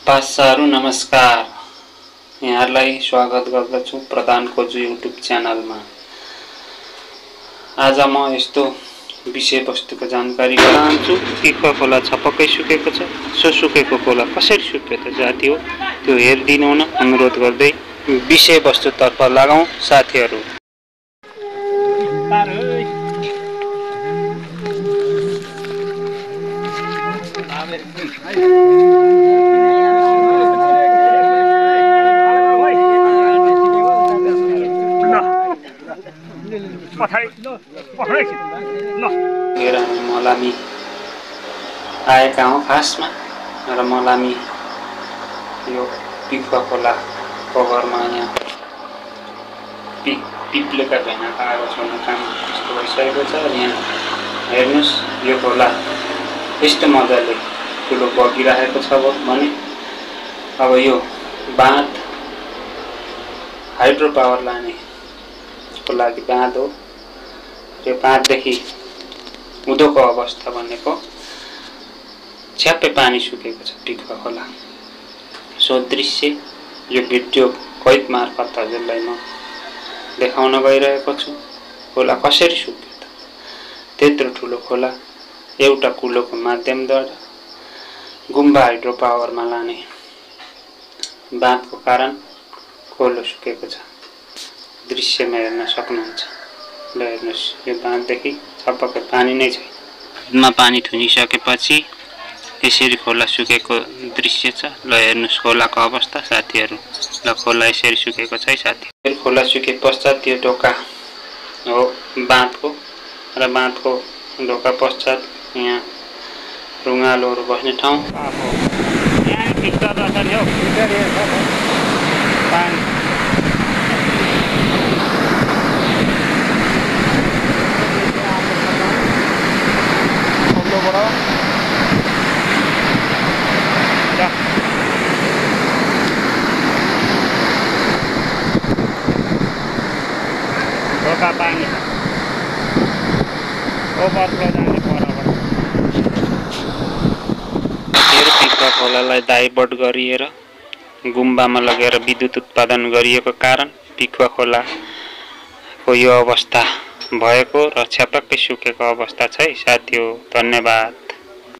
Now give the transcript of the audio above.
पासाहरू नमस्कार, यहाँलाई स्वागत गर्दछु प्रधान खोजु युट्युब च्यानलमा। आज म यस्तो विषयवस्तुको जानकारी गराउँछु। पिखुवा खोला छपक्कै सुकेको छ। सो सुकेको खोला कसरी सुक्यो त जाति हो त्यो हेरिदिनु हुन अनुरोध गर्दै विषयवस्तुतर्फ लागौं साथीहरू। मलामी आएका हौं खासमा र मलामी यो पिखुवा खोला कभरमा यहाँ पिप्लेका भेना आगो छोड्ने काम यस्तो भइसकेको छ। यहाँ हेर्नुस्, यो खोला यस्तो मजाले ठुलो बगिरहेको छ भने अब यो बाँध हाइड्रो पावर लाने को लागि बाँध हो। यो बाँधदेखि उँधोको अवस्था भनेको छ्याप्पै पानी सुकेको छ पिखुवा खोला। सो दृश्य यो भिडियो कैद मार्फत हजुरलाई म देखाउन गइरहेको छु। खोला कसरी सुक्यो त? त्यत्रो ठुलो खोला एउटा कुलोको माध्यमद्वारा गुम्बा हाइड्रो पावरमा लाने बाँधको कारण खोलो सुकेको छ। दृश्यमा हेर्न सक्नुहुन्छ। ल हेर्नुहोस्, यो बाँधदेखि छपक्कै पानी नै छैन। बाँधमा पानी थुनिसकेपछि यसरी खोला सुकेको दृश्य छ। ल हेर्नुहोस् खोलाको अवस्था साथीहरू। ल खोला यसरी सुकेको छ है साथी। खोला सुके पश्चात यो ढोका हो बाँधको र बाँधको ढोका पश्चात यहाँ रुङ्गालोहरू बस्ने ठाउँ। ढोका पानी ओभरफ्लो जाने परबाट पिखुवा खोलालाई डाइभर्ट गरिएर गुम्बामा लगेर विद्युत उत्पादन गरिएको कारण पिखुवा खोलाको यो अवस्था भएको र छ्यापक्कै सुकेको अवस्था छ है साथी हो। धन्यवाद।